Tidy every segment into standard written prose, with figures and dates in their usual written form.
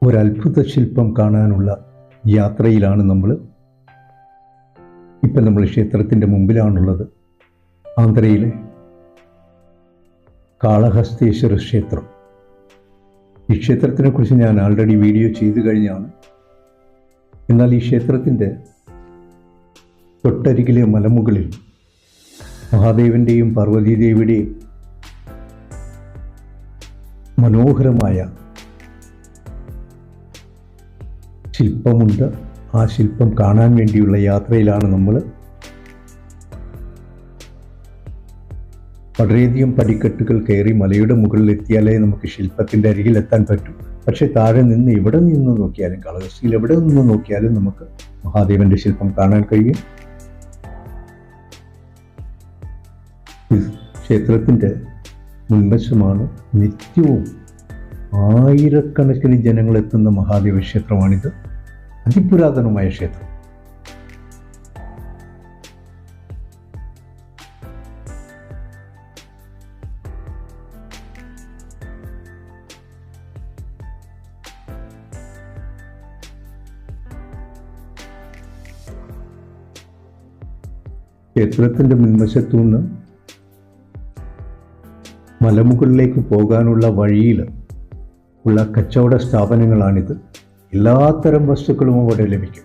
ഒരത്ഭുത ശില്പം കാണാനുള്ള യാത്രയിലാണ് നമ്മൾ. ഇപ്പം നമ്മൾ ക്ഷേത്രത്തിൻ്റെ മുമ്പിലാണുള്ളത്. ആന്ധ്രയിലെ കാളഹസ്തീശ്വര ക്ഷേത്രം. ഈ ക്ഷേത്രത്തിനെക്കുറിച്ച് ഞാൻ ആൾറെഡി വീഡിയോ ചെയ്തു കഴിഞ്ഞാണ്. എന്നാൽ ഈ ക്ഷേത്രത്തിൻ്റെ തൊട്ടരികിലെ മലമുകളിൽ മഹാദേവൻ്റെയും പാർവതീദേവിയുടെയും മനോഹരമായ ശില്പമുണ്ട്. ആ ശില്പം കാണാൻ വേണ്ടിയുള്ള യാത്രയിലാണ് നമ്മൾ. വളരെയധികം പടിക്കെട്ടുകൾ കയറി മലയുടെ മുകളിൽ എത്തിയാലേ നമുക്ക് ശില്പത്തിൻ്റെ അരികിലെത്താൻ പറ്റും. പക്ഷെ താഴെ നിന്ന് എവിടെ നിന്ന് നോക്കിയാലും, കാളഹസ്തിയിൽ എവിടെ നിന്ന് നോക്കിയാലും നമുക്ക് മഹാദേവന്റെ ശില്പം കാണാൻ കഴിയും. ഈ ക്ഷേത്രത്തിൻ്റെ മുൻവശമാണ് നിത്യവും ആയിരക്കണക്കിന് ജനങ്ങളെത്തുന്ന മഹാദേവ ക്ഷേത്രമാണിത്. അതിപുരാതനമായ ക്ഷേത്രം. ക്ഷേത്രത്തിൻ്റെ മുൻവശത്തുനിന്ന് മലമുകളിലേക്ക് പോകാനുള്ള വഴിയിൽ ഉള്ള കച്ചവട സ്ഥാപനങ്ങളാണിത്. എല്ലാത്തരം വസ്തുക്കളും അവിടെ ലഭിക്കും.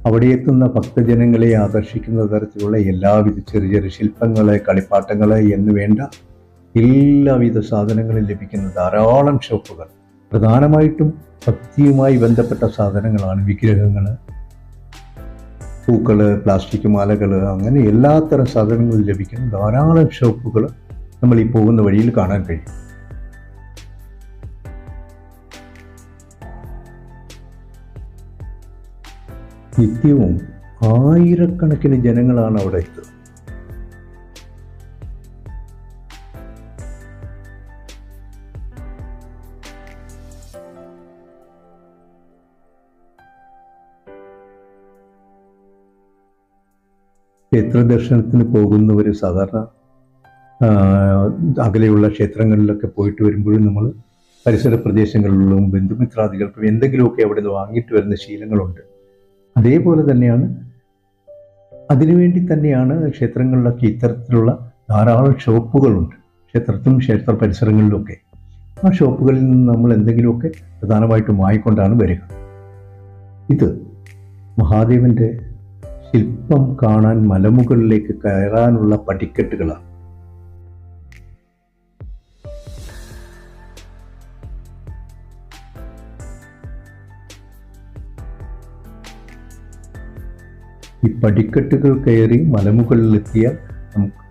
അവിടെ എത്തുന്ന ഭക്തജനങ്ങളെ ആകർഷിക്കുന്ന തരത്തിലുള്ള എല്ലാവിധ ചെറിയ ചെറിയ ശില്പങ്ങളെ, കളിപ്പാട്ടങ്ങളെ എന്ന് വേണ്ട എല്ലാവിധ സാധനങ്ങളും ലഭിക്കുന്ന ധാരാളം ഷോപ്പുകൾ. പ്രധാനമായിട്ടും ഭക്തിയുമായി ബന്ധപ്പെട്ട സാധനങ്ങളാണ്. വിഗ്രഹങ്ങൾ, പൂക്കൾ, പ്ലാസ്റ്റിക് മാലകൾ, അങ്ങനെ എല്ലാത്തരം സാധനങ്ങളും ലഭിക്കുന്ന ധാരാളം ഷോപ്പുകൾ നമ്മൾ ഈ പോകുന്ന വഴിയിൽ കാണാൻ കഴിയും. നിത്യവും ആയിരക്കണക്കിന് ജനങ്ങളാണ് അവിടെ എത്തുന്നത്. ക്ഷേത്ര ദർശനത്തിന് പോകുന്നവർ സാധാരണ അകലെയുള്ള ക്ഷേത്രങ്ങളിലൊക്കെ പോയിട്ട് വരുമ്പോഴും നമ്മൾ പരിസര പ്രദേശങ്ങളിലും ബന്ധുമിത്രാദികൾക്കും എന്തെങ്കിലുമൊക്കെ അവിടെ നിന്ന് വാങ്ങിയിട്ട് വരുന്ന ശീലങ്ങളുണ്ട്. അതേപോലെ തന്നെയാണ്, അതിനുവേണ്ടി തന്നെയാണ് ക്ഷേത്രങ്ങളിലൊക്കെ ഇത്തരത്തിലുള്ള ധാരാളം ഷോപ്പുകളുണ്ട്. ക്ഷേത്രത്തിലും ക്ഷേത്ര പരിസരങ്ങളിലുമൊക്കെ ആ ഷോപ്പുകളിൽ നിന്ന് നമ്മൾ എന്തെങ്കിലുമൊക്കെ പ്രധാനമായിട്ടും വാങ്ങിക്കൊണ്ടാണ് വരിക. ഇത് മഹാദേവന്റെ ശില്പം കാണാൻ മലമുകളിലേക്ക് കയറാനുള്ള പടിക്കെട്ടുകളാണ്. ഈ പടിക്കെട്ടുകൾ കയറി മലമുകളിലെത്തിയാൽ നമുക്ക്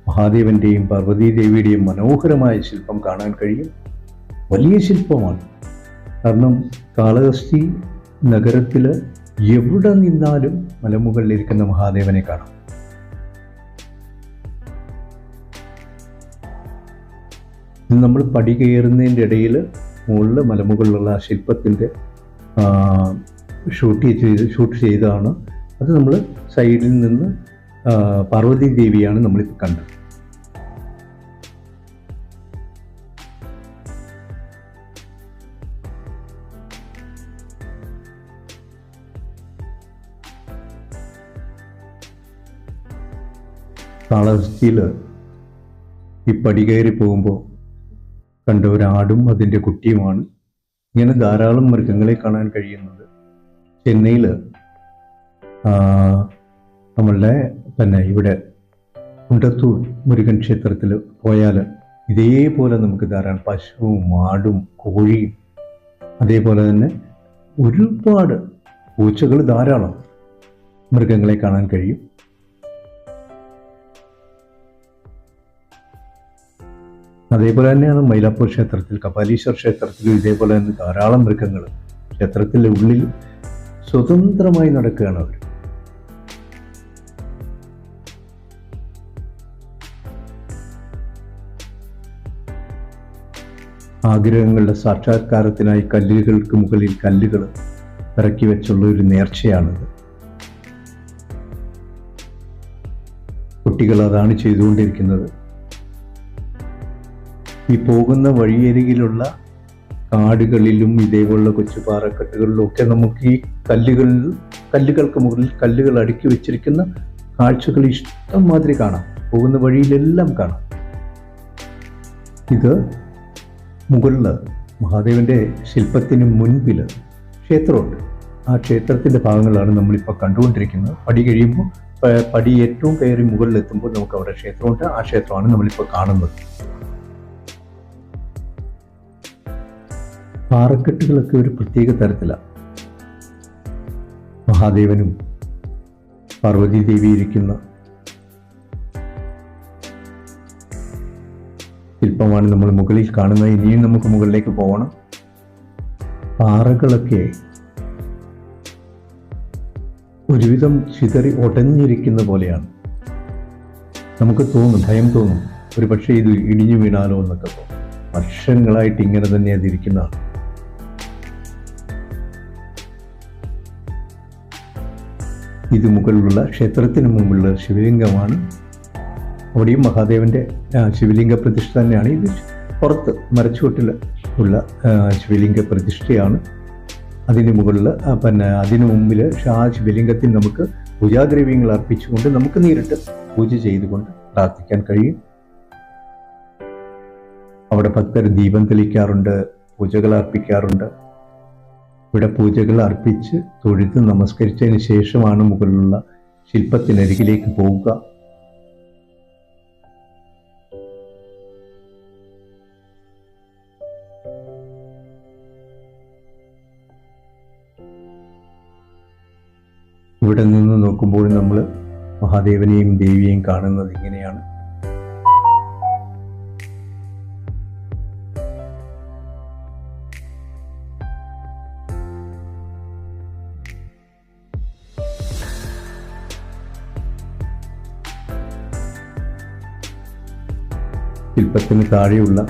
മഹാദേവന്റെയും പാർവതീദേവിയുടെയും മനോഹരമായ ശില്പം കാണാൻ കഴിയും. വലിയ ശില്പമാണ്. കാരണം കാളഹസ്തി നഗരത്തിൽ എവിടെ നിന്നാലും മലമുകളിലിരിക്കുന്ന മഹാദേവനെ കാണാം. നമ്മൾ പടി കയറുന്നതിൻ്റെ ഇടയിൽ മുകളിൽ മലമുകളിലുള്ള ആ ശില്പത്തിൻ്റെ ഷൂട്ട് ചെയ്തതാണ്. അത് നമ്മൾ സൈഡിൽ നിന്ന് പാർവതി ദേവിയാണ് നമ്മളിപ്പോൾ കണ്ടത്. കാളഹസ്തിയിൽ ഈ പടി കയറി പോകുമ്പോൾ കണ്ട ഒരാടും അതിൻ്റെ കുട്ടിയുമാണ്. ഇങ്ങനെ ധാരാളം മൃഗങ്ങളെ കാണാൻ കഴിയുന്നത്. ചെന്നൈയിൽ നമ്മളുടെ തന്നെ ഇവിടെ കുണ്ടത്തൂർ മുരുകൻ ക്ഷേത്രത്തിൽ പോയാൽ ഇതേപോലെ നമുക്ക് ധാരാളം പശുവും ആടും കോഴിയും അതേപോലെ തന്നെ ഒരുപാട് പൂച്ചകൾ, ധാരാളം മൃഗങ്ങളെ കാണാൻ കഴിയും. അതേപോലെ തന്നെയാണ് മൈലാപ്പൂർ ക്ഷേത്രത്തിൽ, കപാലീശ്വർ ക്ഷേത്രത്തിലും ഇതേപോലെ തന്നെ ധാരാളം മൃഗങ്ങൾ ക്ഷേത്രത്തിൻ്റെ ഉള്ളിൽ സ്വതന്ത്രമായി നടക്കുകയാണ് അവർ. ആഗ്രഹങ്ങളുടെ സാക്ഷാത്കാരത്തിനായി കല്ലുകൾക്ക് മുകളിൽ കല്ലുകൾ ഇറക്കി വെച്ചുള്ള ഒരു നേർച്ചയാണിത്. കുട്ടികൾ അതാണ് ചെയ്തുകൊണ്ടിരിക്കുന്നത്. ഈ പോകുന്ന വഴിയരികിലുള്ള കാടുകളിലും ഇതേപോലുള്ള കൊച്ചു പാറക്കെട്ടുകളിലും ഒക്കെ നമുക്ക് ഈ കല്ലുകൾക്ക് മുകളിൽ കല്ലുകൾ അടുക്കി വെച്ചിരിക്കുന്ന കാഴ്ചകൾ ഇഷ്ടം മാതിരി കാണാം. പോകുന്ന വഴിയിലെല്ലാം കാണാം. ഇത് മുകളിൽ മഹാദേവന്റെ ശില്പത്തിന് മുൻപിൽ ക്ഷേത്രമുണ്ട്. ആ ക്ഷേത്രത്തിന്റെ ഭാഗങ്ങളാണ് നമ്മളിപ്പോൾ കണ്ടുകൊണ്ടിരിക്കുന്നത്. പടി ഏറ്റവും കയറി മുകളിലെത്തുമ്പോൾ നമുക്ക് അവിടെ ക്ഷേത്രമുണ്ട്. ആ ക്ഷേത്രമാണ് നമ്മളിപ്പോൾ കാണുന്നത്. പാറക്കെട്ടുകളൊക്കെ ഒരു പ്രത്യേക തരത്തിലാണ്. മഹാദേവനും പാർവതി ദേവി ഇരിക്കുന്ന ശില്പമാണ് നമ്മൾ മുകളിൽ കാണുന്നത്. ഇനിയും നമുക്ക് മുകളിലേക്ക് പോകണം. പാറകളൊക്കെ ഒരുവിധം ചിതറി ഉടഞ്ഞിരിക്കുന്ന പോലെയാണ്. നമുക്ക് ഭയം തോന്നും, ഒരു പക്ഷേ ഇത് ഇടിഞ്ഞു വീണാലോ എന്നൊക്കെ തോന്നും. വർഷങ്ങളായിട്ട് ഇങ്ങനെ തന്നെ അതിരിക്കുന്നതാണ്. ഇത് മുകളിലുള്ള ക്ഷേത്രത്തിന് മുമ്പുള്ള ശിവലിംഗമാണ്. അവിടെയും മഹാദേവന്റെ ശിവലിംഗ പ്രതിഷ്ഠ തന്നെയാണ്. ഇത് പുറത്ത് മരച്ചുവട്ടിൽ ഉള്ള ശിവലിംഗ പ്രതിഷ്ഠയാണ്. അതിന് മുകളിൽ അതിനു മുമ്പിൽ ആ ശിവലിംഗത്തിൽ നമുക്ക് പൂജാദ്രവ്യങ്ങൾ അർപ്പിച്ചുകൊണ്ട് നമുക്ക് നേരിട്ട് പൂജ ചെയ്തുകൊണ്ട് പ്രാർത്ഥിക്കാൻ കഴിയും. അവിടെ ഭക്തർ ദീപം തെളിക്കാറുണ്ട്, പൂജകൾ അർപ്പിക്കാറുണ്ട്. ഇവിടെ പൂജകൾ അർപ്പിച്ച് തൊഴുത് നമസ്കരിച്ചതിന് ശേഷമാണ് മുകളിലുള്ള ശില്പത്തിനരികിലേക്ക് പോവുക. ഇവിടെ നിന്ന് നോക്കുമ്പോൾ നമ്മൾ മഹാദേവനെയും ദേവിയെയും കാണുന്നത് ഇങ്ങനെയാണ്. ശില്പത്തിന് താഴെയുള്ള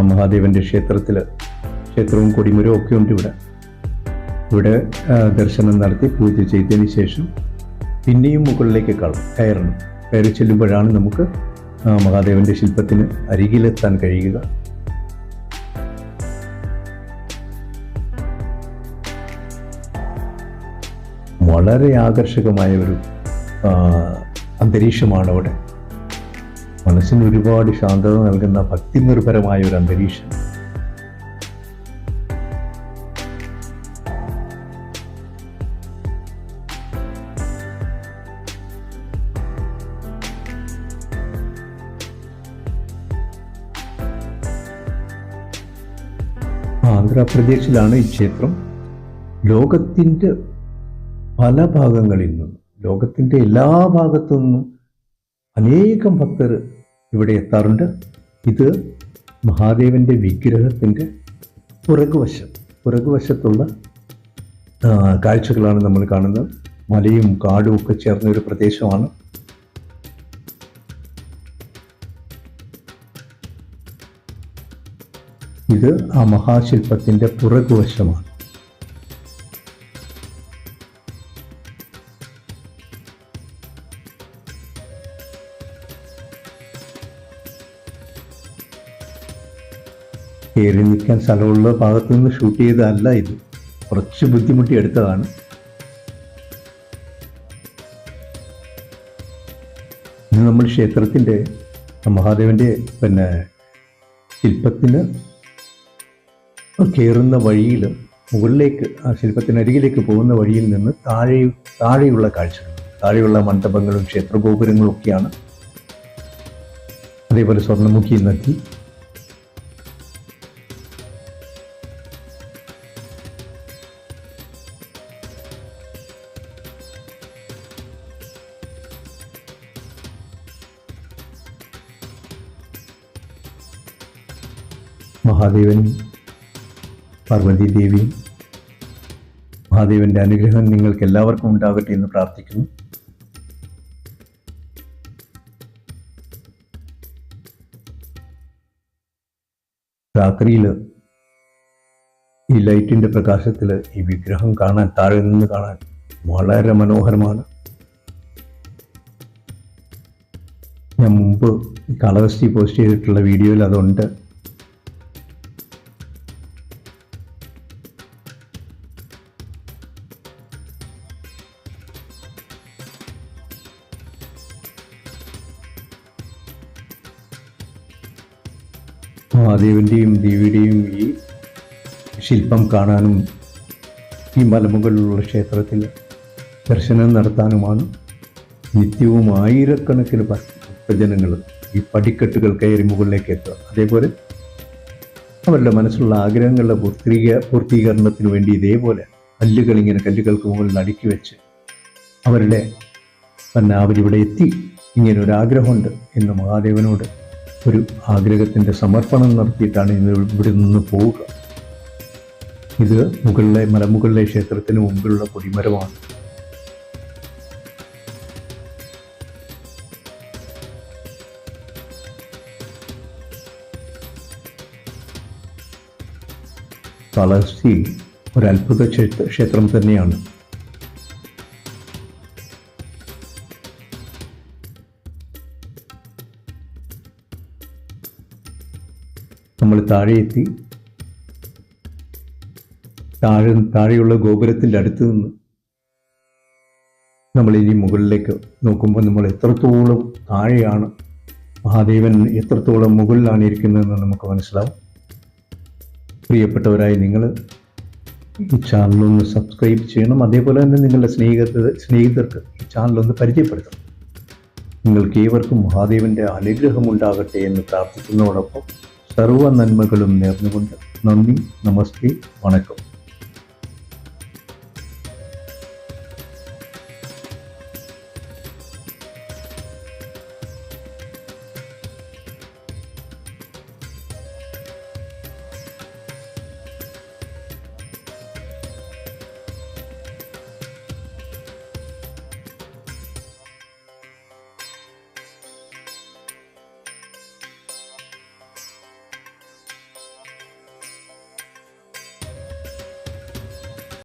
മഹാദേവന്റെ ക്ഷേത്രവും കൊടിമരവും ഒക്കെ ഉണ്ട്. ഇവിടെ ദർശനം നടത്തി പൂജ ചെയ്തതിന് ശേഷം പിന്നെയും മുകളിലേക്ക് കയറണം. കയറി ചെല്ലുമ്പോഴാണ് നമുക്ക് മഹാദേവന്റെ ശില്പത്തിന് അരികിലെത്താൻ കഴിയുക. വളരെ ആകർഷകമായ ഒരു അന്തരീക്ഷമാണ് അവിടെ. മനസ്സിന് ഒരുപാട് ശാന്തത നൽകുന്ന ഭക്തിനിർഭരമായ ഒരു അന്തരീക്ഷം. ആന്ധ്രാപ്രദേശിലാണ് ഈ ക്ഷേത്രം. ലോകത്തിൻ്റെ പല ഭാഗങ്ങളിൽ നിന്നും, ലോകത്തിൻ്റെ എല്ലാ ഭാഗത്തു നിന്നും അനേകം ഭക്തർ ഇവിടെ എത്താറുണ്ട്. ഇത് മഹാദേവന്റെ വിഗ്രഹത്തിൻ്റെ പുറകുവശത്തുള്ള കാഴ്ചകളാണ് നമ്മൾ കാണുന്നത്. മലയും കാടും ഒക്കെ ചേർന്ന ഒരു പ്രദേശമാണ്. ഇത് ആ മഹാശില്പത്തിൻ്റെ പുറകുവശമാണ്. കയറി നിൽക്കാൻ സ്ഥലമുള്ള ഭാഗത്തു നിന്ന് ഷൂട്ട് ചെയ്തതല്ല ഇത്. കുറച്ച് ബുദ്ധിമുട്ടി എടുത്തതാണ്. ഇത് നമ്മൾ ക്ഷേത്രത്തിൻ്റെ മഹാദേവന്റെ ശില്പത്തിന് കയറുന്ന വഴിയിൽ മുകളിലേക്ക്, ആ ശില്പത്തിനരികിലേക്ക് പോകുന്ന വഴിയിൽ നിന്ന് താഴെയുള്ള കാഴ്ചകൾ, താഴെയുള്ള മണ്ഡപങ്ങളും ക്ഷേത്രഗോപുരങ്ങളും ഒക്കെയാണ്. അതേപോലെ സ്വർണ്ണമുഖി നദി, മഹാദേവനും പാർവതി ദേവിയും, മഹാദേവന്റെ അനുഗ്രഹം നിങ്ങൾക്ക് എല്ലാവർക്കും ഉണ്ടാകട്ടെ എന്ന് പ്രാർത്ഥിക്കുന്നു. രാത്രിയിൽ ഈ ലൈറ്റിന്റെ പ്രകാശത്തിൽ ഈ വിഗ്രഹം കാണാൻ, താഴെ നിന്ന് കാണാൻ വളരെ മനോഹരമാണ്. ഞാൻ മുമ്പ് കാളഹസ്തി പോസ്റ്റ് ചെയ്തിട്ടുള്ള വീഡിയോയിൽ അതുണ്ട്. മഹാദേവൻ്റെയും ദേവിയുടെയും ഈ ശില്പം കാണാനും ഈ മലമുകളിലുള്ള ക്ഷേത്രത്തിൽ ദർശനം നടത്താനുമാണ് നിത്യവും ആയിരക്കണക്കിന് ഭക്തജനങ്ങൾ ഈ പടിക്കെട്ടുകൾ കയറി മുകളിലേക്ക് എത്തുക. അതേപോലെ അവരുടെ മനസ്സിലുള്ള ആഗ്രഹങ്ങളുടെ പൂർത്തീകരണത്തിന് വേണ്ടി ഇതേപോലെ കല്ലുകൾക്ക് മുകളിൽ അടുക്കി വെച്ച് അവരിവിടെ എത്തി ഇങ്ങനെ ഒരു ആഗ്രഹമുണ്ട് എന്ന് മഹാദേവനോട് ഒരു ആഗ്രഹത്തിൻ്റെ സമർപ്പണം നടത്തിയിട്ടാണ് ഇന്ന് ഇവിടെ നിന്ന് പോവുക. ഇത് മലമുകളിലെ ക്ഷേത്രത്തിന് മുമ്പിലുള്ള കൊടിമരമാണ്. കാളഹസ്തി ഒരു അത്ഭുത ക്ഷേത്രം തന്നെയാണ്. നമ്മൾ താഴെ എത്തി. താഴെയുള്ള ഗോപുരത്തിൻ്റെ അടുത്ത് നിന്ന് നമ്മൾ ഇനി മുകളിലേക്ക് നോക്കുമ്പോൾ നമ്മൾ എത്രത്തോളം താഴെയാണ്, മഹാദേവൻ എത്രത്തോളം മുകളിലാണ് ഇരിക്കുന്നതെന്ന് നമുക്ക് മനസ്സിലാവും. പ്രിയപ്പെട്ടവരായി നിങ്ങൾ ഈ ചാനലൊന്ന് സബ്സ്ക്രൈബ് ചെയ്യണം. അതേപോലെ തന്നെ നിങ്ങളുടെ സ്നേഹിതർക്ക് ഈ ചാനലൊന്ന് പരിചയപ്പെടുത്തണം. നിങ്ങൾക്ക് ഏവർക്കും മഹാദേവൻ്റെ അനുഗ്രഹം ഉണ്ടാകട്ടെ എന്ന് പ്രാർത്ഥിക്കുന്നതോടൊപ്പം സർവ്വ നന്മകളും നേർന്നുകൊണ്ട് നന്ദി, നമസ്തേ, വണക്കം.